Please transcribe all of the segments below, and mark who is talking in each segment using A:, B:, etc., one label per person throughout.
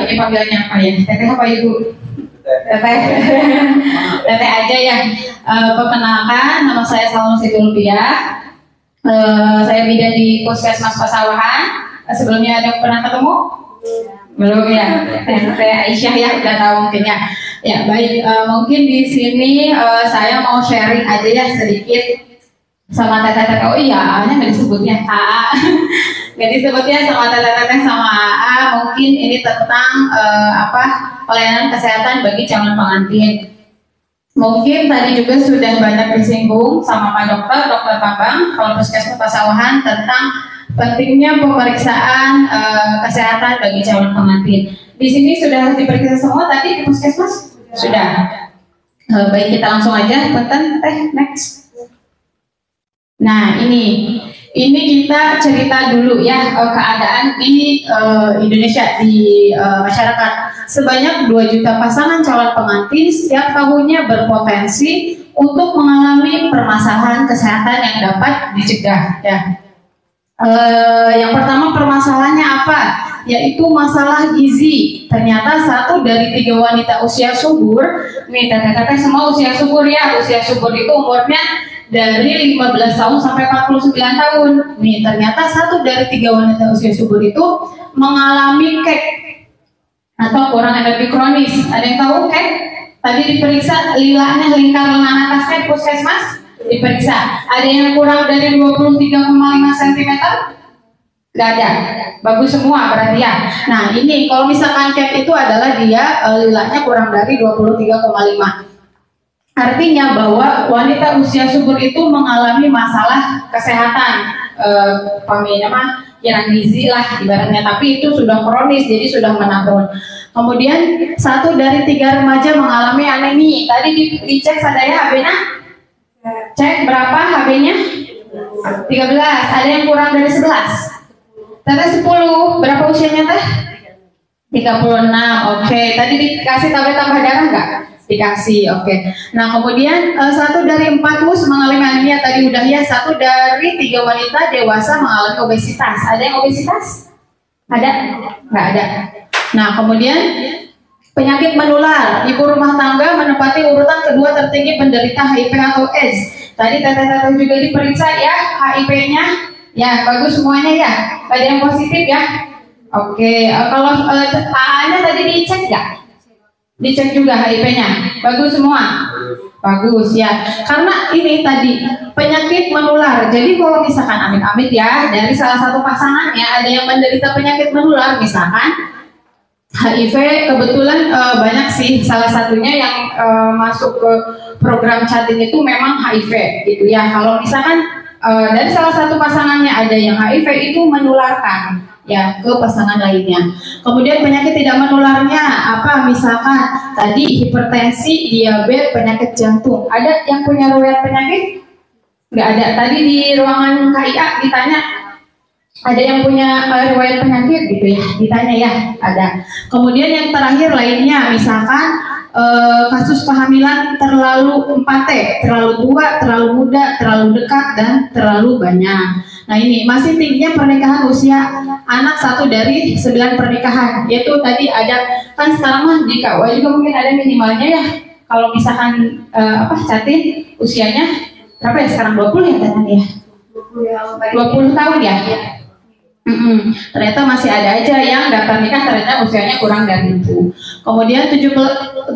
A: Ini panggilannya apa ya? Teteh apa Ibu? Teteh aja ya. Perkenalkan, nama saya Salma Situlbia. Saya bidan di Puskesmas Pasawahan. Sebelumnya ada pernah ketemu? Belum ya. Saya Aisyah ya, udah tahu mungkin ya. Ya baik, mungkin di sini saya mau sharing aja ya sedikit sama teteh-teteh. Oh iya, nggak disebutnya A, nggak disebutnya sama teteh-teteh sama A. Mungkin ini tentang pelayanan kesehatan bagi calon pengantin. Mungkin tadi juga sudah banyak disinggung sama Pak Dokter Bambang, kalau Puskesmas Pasawahan tentang pentingnya pemeriksaan kesehatan bagi calon pengantin. Di sini sudah diperiksa semua tadi di Puskesmas? Sudah. Baik, kita langsung aja, punten teh next. Nah, ini kita cerita dulu ya keadaan di Indonesia, di masyarakat. Sebanyak 2 juta pasangan calon pengantin setiap tahunnya berpotensi untuk mengalami permasalahan kesehatan yang dapat dicegah ya. Yang pertama permasalahannya apa? Yaitu masalah gizi. Ternyata 1 dari 3 wanita usia subur, nih teteh-teteh semua usia subur ya. Usia subur itu umurnya dari 15 tahun sampai 49 tahun. Nih ternyata 1 dari 3 wanita usia subur itu mengalami KEK atau kurang energi kronis. Ada yang tahu KEK? Tadi diperiksa lilanya, lingkar lengan atas KEK Puskesmas diperiksa. Ada yang kurang dari 23,5 cm? Gak ada. Bagus semua berarti ya. Nah ini kalau misalkan KEK itu adalah dia lilanya kurang dari 23,5. Artinya bahwa wanita usia subur itu mengalami masalah kesehatan kirang gizi lah ibaratnya, tapi itu sudah kronis, jadi sudah menahun. Kemudian 1 dari 3 remaja mengalami anemi. Tadi dicek sadaya HB-nya? Cek berapa HB-nya? 13. Ada yang kurang dari 11? Teteh 10. Berapa usianya teh? 36. Oke. Tadi dikasih tablet tambah darah nggak? Dikasih. Oke. Nah kemudian 1 dari 4 mengalami anemia tadi udah ya. 1 dari 3 wanita dewasa mengalami obesitas. Ada yang obesitas? Ada? Nggak ada. Nah kemudian penyakit menular, ibu rumah tangga menempati urutan kedua tertinggi penderita HIV atau AIDS. Tadi teteh-teteh juga diperiksa ya HIV-nya, ya bagus semuanya ya, ada yang positif ya. Oke, kalau AA-nya tadi dicek nggak? Dicek juga HIV-nya, bagus semua. Bagus ya, karena ini tadi penyakit menular. Jadi kalau misalkan amit-amit ya dari salah satu pasangannya ada yang menderita penyakit menular, misalkan HIV, kebetulan banyak sih, salah satunya yang masuk ke program chatting itu memang HIV gitu ya. Kalau misalkan dari salah satu pasangannya ada yang HIV itu menularkan ya ke pasangan lainnya. Kemudian penyakit tidak menularnya apa? Misalkan tadi hipertensi, diabetes, penyakit jantung. Ada yang punya riwayat penyakit? Nggak ada. Tadi di ruangan KIA ditanya, ada yang punya riwayat penyakit gitu ya, ditanya ya, ada. Kemudian yang terakhir lainnya, misalkan kasus kehamilan terlalu 4T, terlalu tua, terlalu muda, terlalu dekat, dan terlalu banyak. Nah ini masih tingginya pernikahan usia anak 1 dari 9 pernikahan, yaitu tadi ada, kan sekarang mah di KUA juga mungkin ada minimalnya ya, kalau misalkan chatting usianya berapa ya sekarang, 20 ya katanya ya? 20 tahun ya? Ternyata masih ada aja yang daftar nikah ternyata usianya kurang dari itu. Kemudian 70%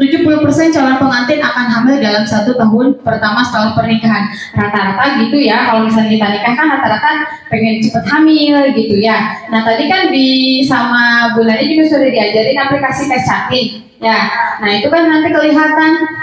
A: calon pengantin akan hamil dalam 1 tahun pertama setelah pernikahan. Rata-rata gitu ya, kalau misalnya kita nikah kan rata-rata pengen cepet hamil gitu ya. Nah tadi kan sama Bu Nadi juga sudah diajarin aplikasi tes chatting ya. Nah itu kan nanti kelihatan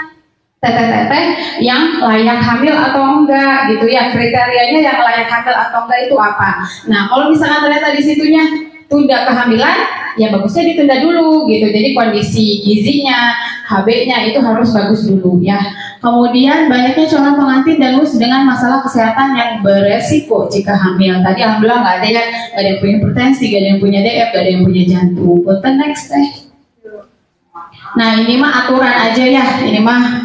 A: teteh-teteh yang layak hamil atau enggak gitu ya, kriterianya yang layak hamil atau enggak itu apa. Nah kalau misalnya ternyata di situnya tunda kehamilan, ya bagusnya ditunda dulu gitu. Jadi kondisi gizinya, HB-nya itu harus bagus dulu ya. Kemudian banyaknya calon pengantin dan dengan masalah kesehatan yang beresiko jika hamil. Tadi alhamdulillah nggak ada yang punya hipertensi, nggak ada yang punya DF, nggak ada yang punya jantung. Next Nah ini mah aturan aja ya, ini mah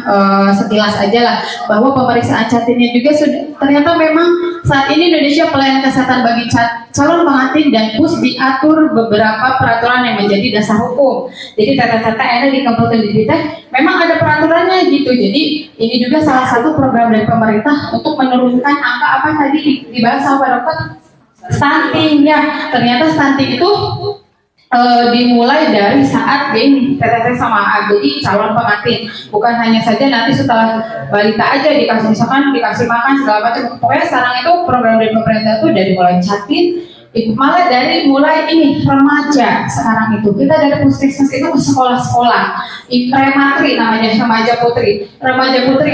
A: sekilas aja lah, bahwa pemeriksaan catinnya juga sudah ternyata memang saat ini Indonesia pelayanan kesehatan bagi calon pengantin dan pus diatur beberapa peraturan yang menjadi dasar hukum. Jadi tata-tata ada di Kabupaten Dita memang ada peraturannya gitu. Jadi ini juga salah satu program dari pemerintah untuk menurunkan angka apa tadi dibahas sama Pak Dokter, stunting ya. Ternyata stunting itu dimulai dari saat TTT sama jadi calon pengantin, bukan hanya saja nanti setelah balita aja dikasih misalkan dikasih makan segala macam. Pokoknya sekarang itu program dari pemerintah itu dari mulai catin, malah dari mulai ini remaja. Sekarang itu kita dari puskesmas itu ke sekolah-sekolah, prematri namanya, remaja putri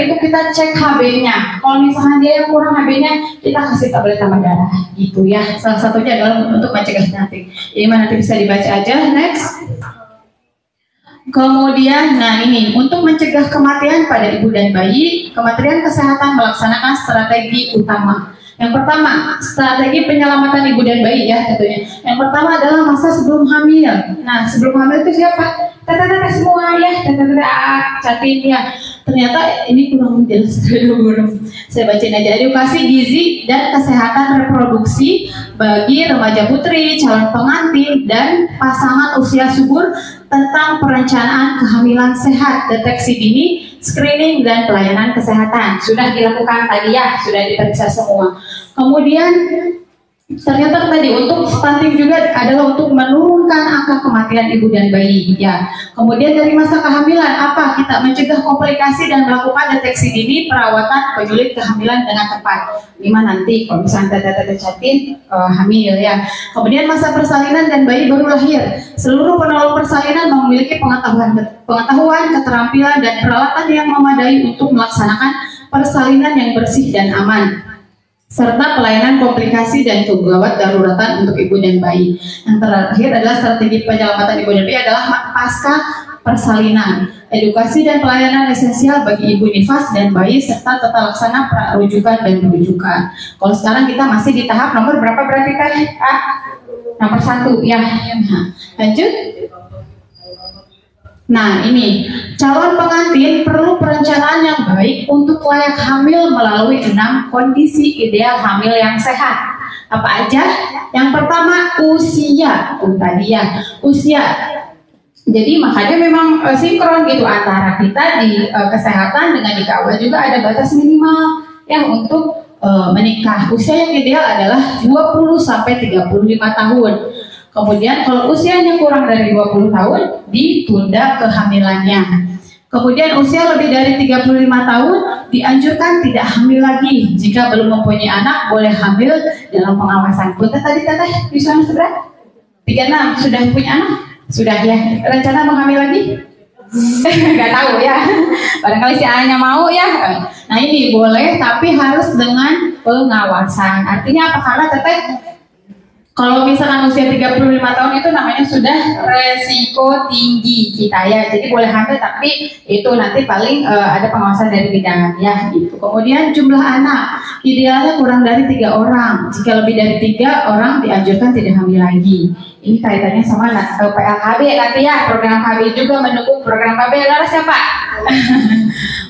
A: itu kita cek HB-nya. Kalau misalnya dia yang kurang HB-nya, kita kasih tablet tambah darah gitu ya. Salah satunya adalah untuk mencegah stunting. Ini nanti bisa dibaca aja. Next. Kemudian, nah ini untuk mencegah kematian pada ibu dan bayi, Kementerian Kesehatan melaksanakan strategi utama. Yang pertama, strategi penyelamatan ibu dan bayi ya tentunya. Yang pertama adalah masa sebelum hamil. Nah, sebelum hamil itu siapa? Tata-tata semua ya, tata-tata catin ya. Ternyata ini kurang menjelaskan dulu. Saya bacain aja. Edukasi gizi dan kesehatan reproduksi bagi remaja putri, calon pengantin, dan pasangan usia subur tentang perencanaan kehamilan sehat, deteksi dini, screening, dan pelayanan kesehatan. Sudah dilakukan tadi ya, sudah diperiksa semua. Kemudian ternyata tadi untuk stunting juga adalah untuk menurunkan angka kematian ibu dan bayi ya. Kemudian dari masa kehamilan apa? Kita mencegah komplikasi dan melakukan deteksi dini perawatan penyulit kehamilan dengan tepat. Lima nanti kalau misalnya tata catin hamil ya. Kemudian masa persalinan dan bayi baru lahir. Seluruh penolong persalinan memiliki pengetahuan, keterampilan, dan peralatan yang memadai untuk melaksanakan persalinan yang bersih dan aman, serta pelayanan komplikasi dan gawat daruratan untuk ibu dan bayi. Yang terakhir adalah strategi penyelamatan ibu dan bayi adalah pasca persalinan, edukasi dan pelayanan esensial bagi ibu nifas dan bayi, serta tata laksana prarujukan dan rujukan. Kalau sekarang kita masih di tahap nomor berapa berarti teh? Nomor 1 ya. Lanjut. Nah ini, calon pengantin perlu perencanaan yang baik untuk layak hamil melalui 6 kondisi ideal hamil yang sehat. Apa aja? Yang pertama usia, tadi ya, usia. Jadi makanya memang sinkron gitu antara kita di kesehatan dengan di KUA juga ada batas minimal ya untuk menikah. Usia yang ideal adalah 20 sampai 35 tahun. Kemudian kalau usianya kurang dari 20 tahun, ditunda kehamilannya. Kemudian usia lebih dari 35 tahun, dianjurkan tidak hamil lagi. Jika belum mempunyai anak, boleh hamil dalam pengawasan. Punten tadi teteh, usia seberapa? 36, sudah punya anak? Sudah ya. Rencana mau hamil lagi? Nggak tahu ya. Barangkali si anaknya mau ya. Nah ini boleh, tapi harus dengan pengawasan. Artinya apa? Karena teteh kalau misalkan usia 35 tahun itu namanya sudah resiko tinggi kita ya. Jadi boleh hamil tapi itu nanti paling ada pengawasan dari bidan ya gitu. Kemudian jumlah anak idealnya kurang dari 3 orang. Jika lebih dari 3 orang dianjurkan tidak hamil lagi. Ini kaitannya sama PLKB nanti ya. Program KB juga mendukung program KB. Lalu siapa?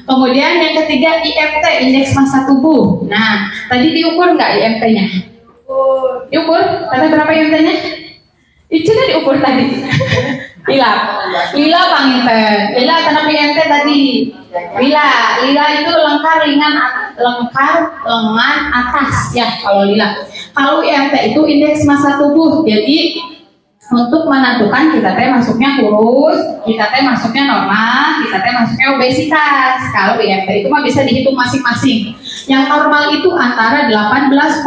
A: Kemudian yang ketiga IMT, indeks massa tubuh. Nah tadi diukur nggak IMT-nya? Diukur, kata berapa IMT-nya? Itu kan diukur tadi. Lila panginten. Lila tanam IMT tadi. Lila itu lengkar lengan atas ya kalau lila. Kalau IMT itu indeks massa tubuh. Jadi untuk menentukan kita teh masuknya kurus, kita teh masuknya normal, kita teh masuknya obesitas. Kalau IMT itu mah bisa dihitung masing-masing. Yang normal itu antara 18,5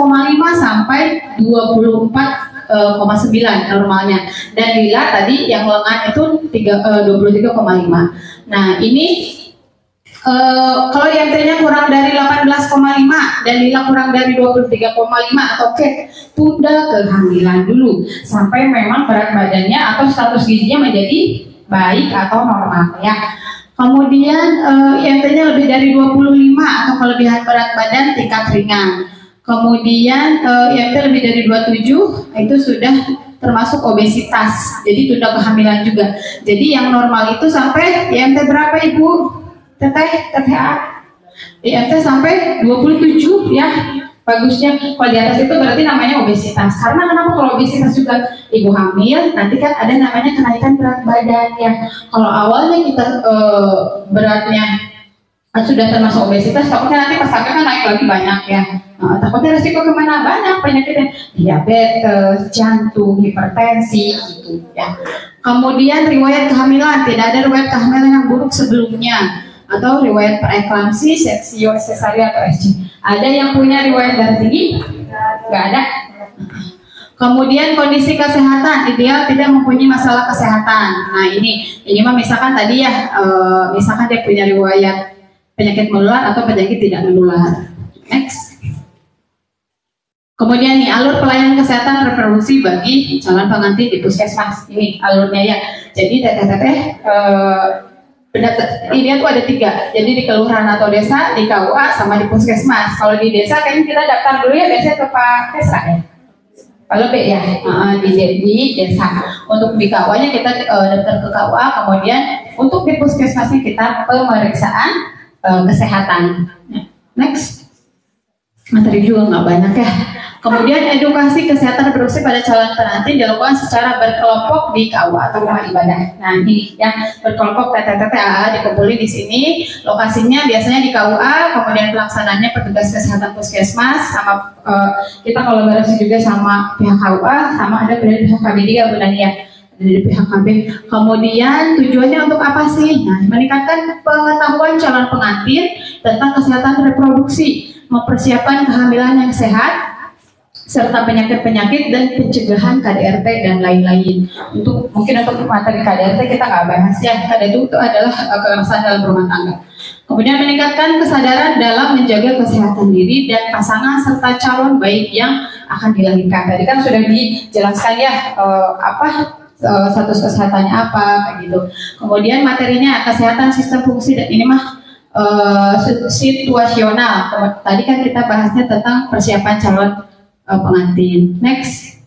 A: sampai 24,9 normalnya. Dan lila tadi yang lengan itu 23,5. Nah ini kalau IMT-nya kurang dari 18,5 dan lila kurang dari 23,5 atau tunda kehamilan dulu sampai memang berat badannya atau status gizinya menjadi baik atau normal ya. Kemudian IMT-nya lebih dari 25 atau kelebihan berat badan tingkat ringan. Kemudian IMT lebih dari 27 itu sudah termasuk obesitas, jadi tunda kehamilan juga. Jadi yang normal itu sampai IMT berapa Ibu? TTA? IMT sampai 27 ya. Bagusnya kalau di atas itu berarti namanya obesitas. Karena kenapa kalau obesitas juga ibu hamil, nanti kan ada namanya kenaikan berat badan ya. Kalau awalnya kita beratnya sudah termasuk obesitas, takutnya nanti pas hamil kan naik lagi banyak ya. Takutnya resiko kemana banyak penyakitnya, diabetes, jantung, hipertensi gitu ya. Kemudian riwayat kehamilan, tidak ada riwayat kehamilan yang buruk sebelumnya, atau riwayat preeklamsi, seksio, cesarean atau SC. Ada yang punya riwayat darah tinggi? Nggak ada. Kemudian kondisi kesehatan, ideal tidak mempunyai masalah kesehatan. Nah ini mah misalkan tadi ya, misalkan dia punya riwayat penyakit menular atau penyakit tidak menular. Next. Kemudian nih alur pelayanan kesehatan reproduksi bagi calon pengantin di puskesmas. Ini alurnya ya. Jadi ini tuh ada 3, jadi di kelurahan atau desa, di KUA, sama di puskesmas. Kalau di desa kayaknya kita daftar dulu ya, biasanya ke Pak Kesra ya. Kalau B ya, di desa. Untuk di KUA-nya kita daftar ke KUA, kemudian untuk di puskesmasnya kita pemeriksaan kesehatan. Next. Materi juga nggak banyak ya. Kemudian edukasi kesehatan reproduksi pada calon pengantin dilakukan secara berkelompok di KUA atau rumah ibadah. Nah ini ya, berkelompok TTTA dikumpulin di sini. Lokasinya biasanya di KUA, kemudian pelaksananya petugas kesehatan puskesmas, sama kita kolaborasi juga sama pihak KUA, sama ada dari pihak KB juga Bu Dania, dari pihak KB. Kemudian tujuannya untuk apa sih? Nah, meningkatkan pengetahuan calon pengantin tentang kesehatan reproduksi, mempersiapkan kehamilan yang sehat, serta penyakit-penyakit dan pencegahan KDRT dan lain-lain. Mungkin untuk materi KDRT kita nggak bahas ya, karena itu adalah kekerasan dalam rumah tangga. Kemudian meningkatkan kesadaran dalam menjaga kesehatan diri dan pasangan serta calon baik yang akan dilahirkan. Tadi kan sudah dijelaskan ya status kesehatannya apa kayak gitu. Kemudian materinya kesehatan sistem fungsi, dan ini mah situasional. Tadi kan kita bahasnya tentang persiapan calon pengantin. Next.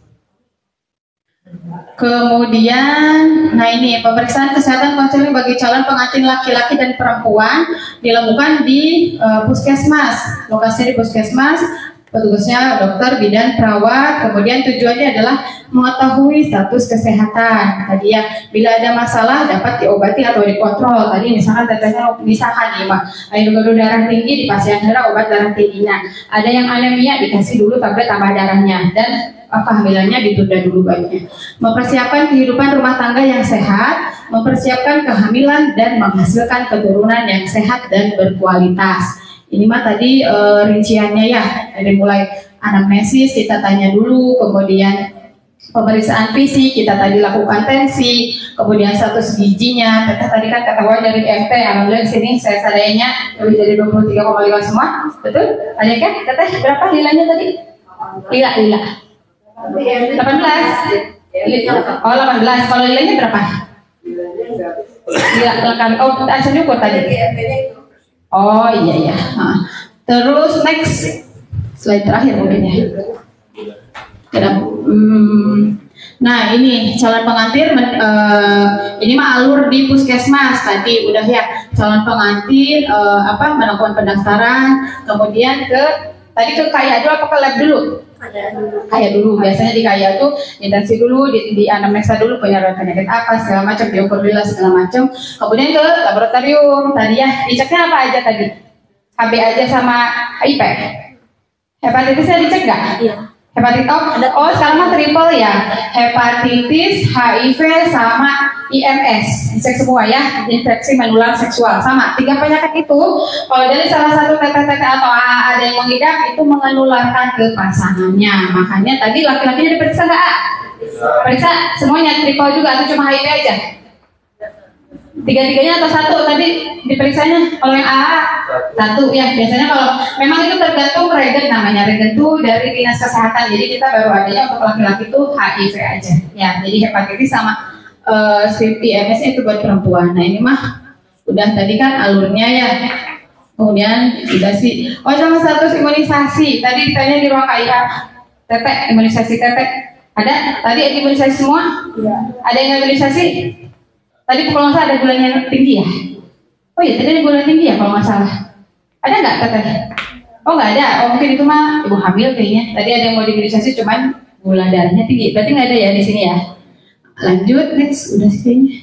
A: Kemudian, nah ini pemeriksaan kesehatan konseling bagi calon pengantin laki-laki dan perempuan dilakukan di puskesmas. Lokasi di puskesmas, petugasnya dokter, bidan, perawat. Kemudian tujuannya adalah mengetahui status kesehatan. Tadi ya, bila ada masalah dapat diobati atau dikontrol. Tadi misalkan tetehnya nih Pak, gula darah tinggi dipasien darah obat darah tingginya. Ada yang anemia dikasih dulu tablet tambah darahnya, dan kehamilannya ditunda dulu baiknya. Mempersiapkan kehidupan rumah tangga yang sehat, mempersiapkan kehamilan dan menghasilkan keturunan yang sehat dan berkualitas. Ini mah tadi rinciannya ya, dari mulai anamnesis kita tanya dulu, kemudian pemeriksaan fisik kita tadi lakukan tensi, kemudian status gizinya. Tadi kan ketahuan dari FT, alhamdulillah di sini saya sadainya lebih dari 23,5 semua, betul? Ada kan? Teteh berapa nilainya tadi? Lila. 18. Oh 18. Kalau nilainya berapa? Lila belakang. Oh asal ukur tadi. Oh iya. Terus next slide terakhir mungkin ya. Nah ini calon pengantin, ini mah alur di puskesmas tadi udah ya. Calon pengantin melakukan pendaftaran, kemudian tadi ke KAYA dulu apa ke lab dulu? KAYA dulu. Biasanya di KAYA tuh intensi dulu, di anamnesa dulu punya penyakit apa segala macam, diukur dulu segala macam. Kemudian ke laboratorium tadi ya, diceknya apa aja tadi? HB aja sama HIV. Hepatitisnya dicek nggak? Iya. Hepatitis, sekarang mah triple ya, hepatitis, HIV, sama IMS, dicek semua ya, infeksi menular seksual, sama 3 penyakit itu. Kalau dari salah satu TTT atau AA ada yang mengidap, itu menularkan ke pasangannya. Makanya tadi laki-lakinya diperiksa nggak? Periksa semuanya, triple juga atau cuma HIV aja? 3-3-nya atau 1 tadi diperiksanya? Kalau yang AA 1 ya, biasanya kalau memang itu tergantung regen, namanya regen itu dari dinas kesehatan, jadi kita baru adanya untuk laki-laki itu HIV aja ya, jadi hepatitis sama IMS itu buat perempuan. Nah ini mah udah tadi kan alurnya ya. Kemudian imunisasi. Oh, sama status imunisasi. Tadi ditanya di ruang KIA. Tetek, imunisasi tetek. Ada? Tadi ada imunisasi semua? Iya. Ada yang imunisasi? Tadi kalau nggak salah ada gulanya tinggi ya? Oh iya, tadi ada gula tinggi ya kalau nggak salah. Ada nggak teteh? Oh nggak ada. Oh mungkin itu mah ibu hamil kayaknya. Tadi ada yang mau diimunisasi cuman gula darahnya tinggi. Berarti nggak ada ya di sini ya? Lanjut next, udah sih kayaknya.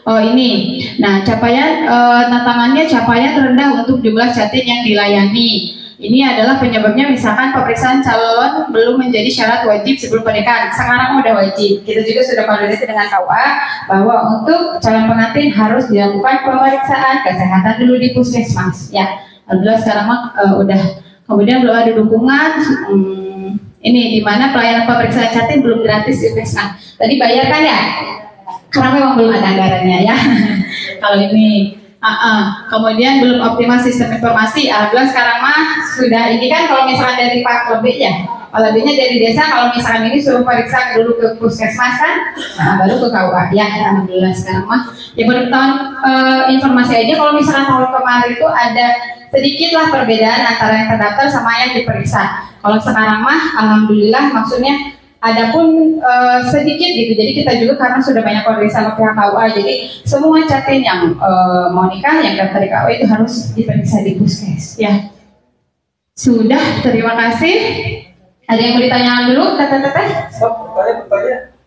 A: Oh ini, nah capaian tantangannya capaian rendah untuk jumlah catin yang dilayani. Ini adalah penyebabnya misalkan pemeriksaan calon belum menjadi syarat wajib sebelum pernikahan. Sekarang udah wajib. Kita juga sudah koordinasi dengan KUA bahwa untuk calon pengantin harus dilakukan pemeriksaan kesehatan dulu di puskesmas. Ya, alhamdulillah sekarang mah udah. Kemudian belum ada dukungan. Ini di mana pelayanan pemeriksaan catin belum gratis di puskesmas. Tadi bayar kan ya? Karena memang belum ada anggarannya ya. Kalau ini, kemudian belum optimal sistem informasi. Alhamdulillah sekarang mah sudah ini kan kalau misalkan dari Pak Lebih ya, Pak Lebihnya dari desa. Kalau misalkan ini suruh periksa dulu ke puskesmas kan, baru ke KUA ya. Alhamdulillah sekarang mah. Ya bertahun informasi aja. Kalau misalkan tahun kemarin itu ada sedikitlah perbedaan antara yang terdaftar sama yang diperiksa. Kalau sekarang mah, alhamdulillah maksudnya. Adapun sedikit gitu, jadi kita juga karena sudah banyak koordinasi sama pihak KUA, jadi semua catin yang mau nikah yang daftar di KUA itu harus diperiksa di puskes. Ya, sudah. Terima kasih. Ada yang mau ditanyakan dulu, teteh?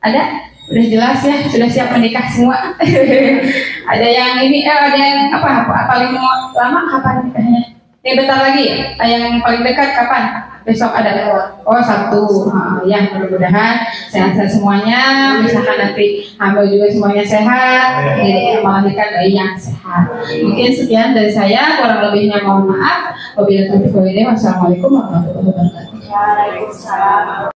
A: Ada? Udah jelas ya, sudah siap menikah semua. Ada yang ini, ada yang apa paling lama kapan nikahnya? Yang bentar lagi, yang paling dekat kapan? Besok ada oh Sabtu. Ya mudah-mudahan sehat-sehat semuanya, misalkan nanti hamil juga semuanya sehat, jadi melahirkan bayi yang sehat. Mungkin sekian dari saya, kurang lebihnya mohon maaf. Wabillahi taufiq wal hidayah. Wassalamualaikum warahmatullahi wabarakatuh. Waalaikumsalam.